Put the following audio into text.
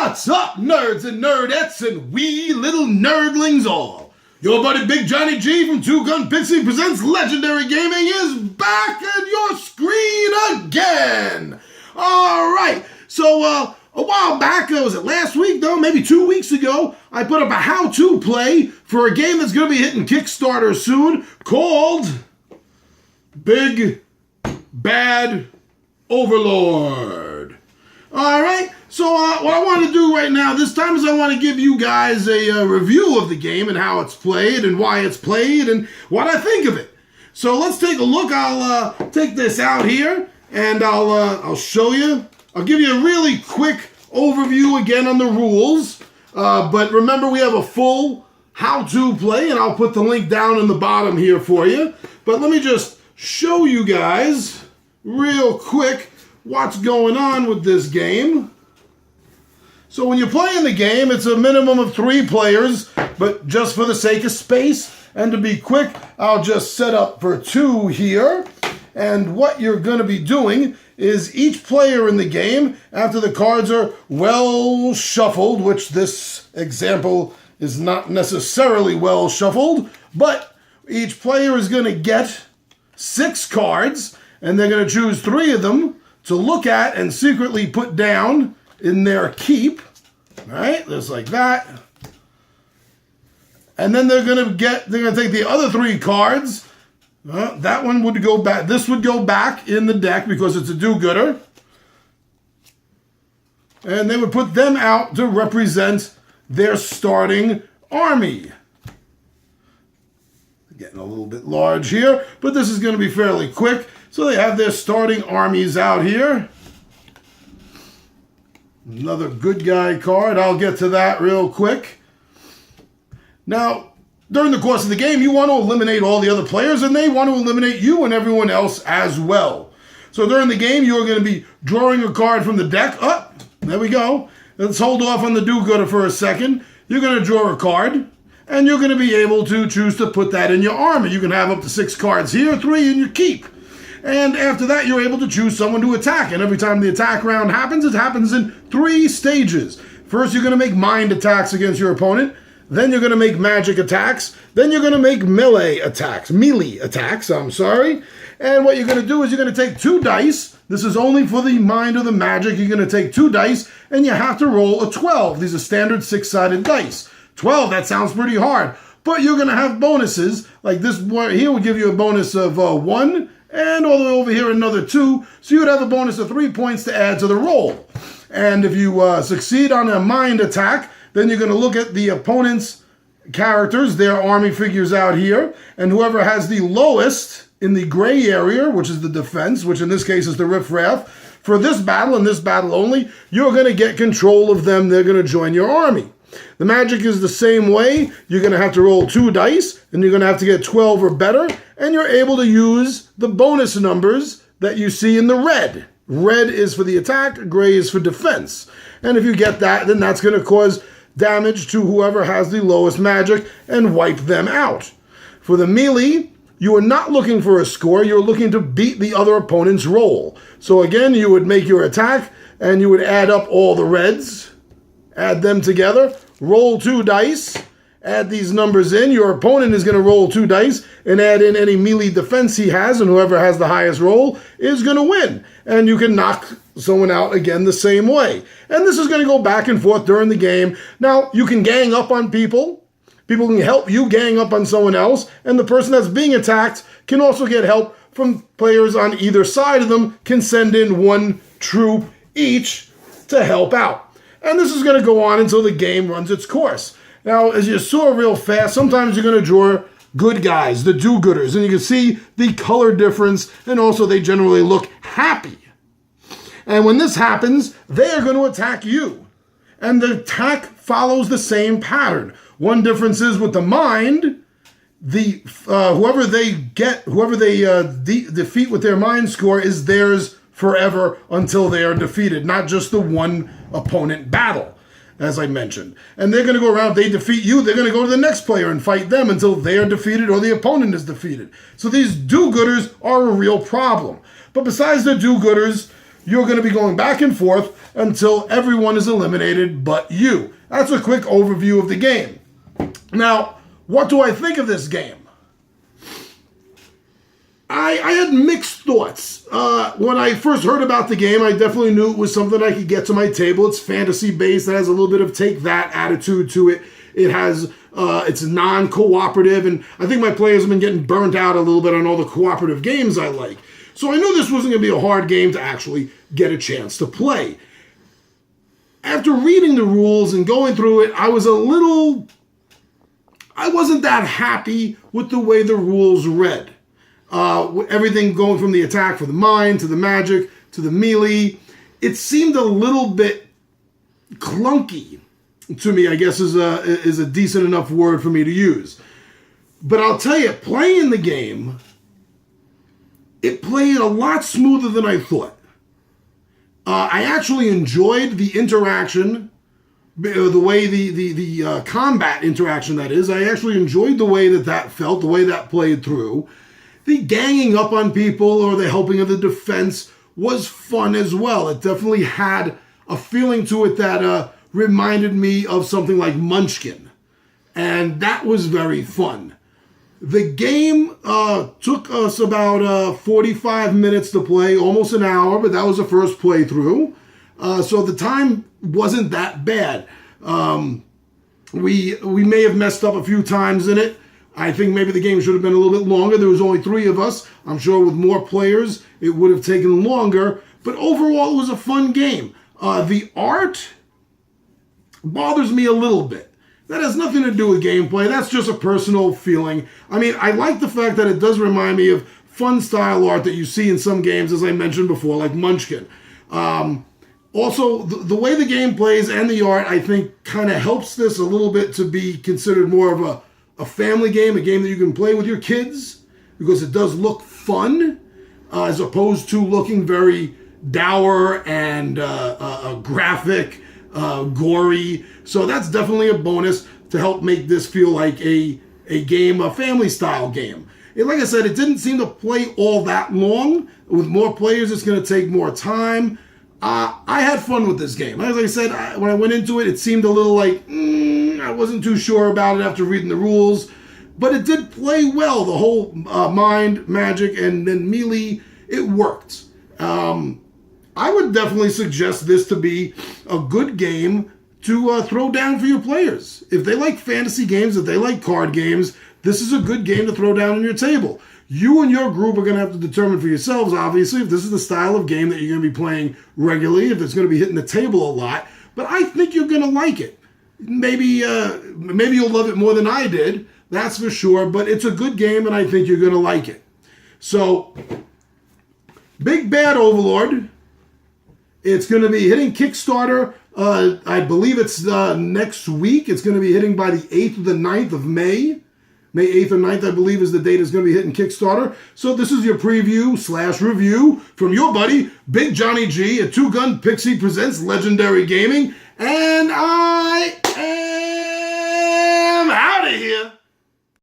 What's up, nerds and nerdettes and wee little nerdlings all? Your buddy Big Johnny G from Two Gun Pixie presents Legendary Gaming is back on your screen again. All right, so a while back, was it last week though, maybe 2 weeks ago, I put up a how-to play for a game that's going to be hitting Kickstarter soon called Big Bad Overlord. All right, so what I want to do right now this time is I want to give you guys a review of the game and how it's played and why it's played and what I think of it. So let's take a look. I'll take this out here and I'll show you. I'll give you a really quick overview again on the rules. But remember, we have a full how-to play, and I'll put the link down in the bottom here for you. But let me just show you guys real quick what's going on with this game. So when you're playing the game, it's a minimum of 3 players, but just for the sake of space and to be quick, I'll just set up for 2 here. And what you're going to be doing is each player in the game, after the cards are well shuffled, which this example is not necessarily well shuffled, but each player is going to get 6 cards, and they're going to choose 3 of them to look at and secretly put down in their keep. All right, just like that. And then they're going to take the other 3 cards. That one would go back. This would go back in the deck because it's a do-gooder. And they would put them out to represent their starting army. Getting a little bit large here, but this is going to be fairly quick. So they have their starting armies out here. Another good guy card. I'll get to that real quick. Now, during the course of the game, you want to eliminate all the other players, and they want to eliminate you and everyone else as well. So during the game, you're going to be drawing a card from the deck. Oh, there we go. Let's hold off on the do-gooder for a second. You're going to draw a card, and you're going to be able to choose to put that in your army. You can have up to 6 cards here, 3 in your keep. And after that, you're able to choose someone to attack. And every time the attack round happens, it happens in 3 stages. First, you're going to make mind attacks against your opponent. Then you're going to make magic attacks. Then you're going to make melee attacks. And what you're going to do is you're going to take 2 dice. This is only for the mind or the magic. You're going to take 2 dice, and you have to roll a 12. These are standard 6-sided dice. 12, that sounds pretty hard. But you're going to have bonuses. Like this one here will give you a bonus of 1. And all the way over here, another 2. So you would have a bonus of 3 points to add to the roll. And if you succeed on a mind attack, then you're going to look at the opponent's characters, their army figures out here. And whoever has the lowest in the gray area, which is the defense, which in this case is the riffraff, for this battle and this battle only, you're going to get control of them. They're going to join your army. The magic is the same way. You're going to have to roll 2 dice, and you're going to have to get 12 or better, and you're able to use the bonus numbers that you see in the red. Red is for the attack, gray is for defense. And if you get that, then that's going to cause damage to whoever has the lowest magic and wipe them out. For the melee, you are not looking for a score. You're looking to beat the other opponent's roll. So again, you would make your attack, and you would add up all the reds, add them together, roll 2 dice, add these numbers in. Your opponent is going to roll 2 dice and add in any melee defense he has, and whoever has the highest roll is going to win. And you can knock someone out again the same way. And this is going to go back and forth during the game. Now, you can gang up on people. People can help you gang up on someone else, and the person that's being attacked can also get help from players on either side of them, can send in 1 troop each to help out. And this is going to go on until the game runs its course. Now, as you saw real fast, sometimes you're going to draw good guys, the do-gooders, and you can see the color difference, and also they generally look happy. And when this happens, they are going to attack you. And the attack follows the same pattern. One difference is with the mind, whoever they defeat with their mind score is theirs forever until they are defeated, not just the one opponent battle, as I mentioned. And they're going to go around, if they defeat you, they're going to go to the next player and fight them until they are defeated or the opponent is defeated. So these do-gooders are a real problem. But besides the do-gooders, you're going to be going back and forth until everyone is eliminated but you. That's a quick overview of the game. Now, what do I think of this game? I had mixed thoughts. When I first heard about the game, I definitely knew it was something I could get to my table. It's fantasy-based. It has a little bit of take-that attitude to it. It has, it's non-cooperative, and I think my players have been getting burnt out a little bit on all the cooperative games I like. So I knew this wasn't going to be a hard game to actually get a chance to play. After reading the rules and going through it, I wasn't that happy with the way the rules read. Everything going from the attack for the mind, to the magic, to the melee. It seemed a little bit clunky to me, I guess is a decent enough word for me to use. But I'll tell you, playing the game, it played a lot smoother than I thought. I actually enjoyed the interaction, the way the combat interaction, that is. I actually enjoyed the way that felt, the way that played through. The ganging up on people or the helping of the defense was fun as well. It definitely had a feeling to it that reminded me of something like Munchkin. And that was very fun. The game took us about 45 minutes to play, almost an hour, but that was the first playthrough. So the time wasn't that bad. We may have messed up a few times in it. I think maybe the game should have been a little bit longer. There was only 3 of us. I'm sure with more players, it would have taken longer. But overall, it was a fun game. The art bothers me a little bit. That has nothing to do with gameplay. That's just a personal feeling. I mean, I like the fact that it does remind me of fun style art that you see in some games, as I mentioned before, like Munchkin. Also, the way the game plays and the art, I think, kind of helps this a little bit to be considered more of a family game, a game that you can play with your kids, because it does look fun, as opposed to looking very dour and graphic, gory. So that's definitely a bonus to help make this feel like a game, a family style game. And like I said, it didn't seem to play all that long. With more players, it's going to take more time. I had fun with this game. As I said, when I went into it, it seemed a little like, I wasn't too sure about it after reading the rules. But it did play well. The whole mind, magic, and then melee, it worked. I would definitely suggest this to be a good game to throw down for your players. If they like fantasy games, if they like card games, this is a good game to throw down on your table. You and your group are going to have to determine for yourselves, obviously, if this is the style of game that you're going to be playing regularly, if it's going to be hitting the table a lot. But I think you're going to like it. Maybe you'll love it more than I did, that's for sure. But it's a good game, and I think you're going to like it. So, Big Bad Overlord. It's going to be hitting Kickstarter. I believe it's next week. It's going to be hitting by the 8th or the 9th of May. May 8th or 9th, I believe, is the date it's going to be hitting Kickstarter. So this is your preview/review from your buddy, Big Johnny G at Two Gun Pixie presents Legendary Gaming. And I am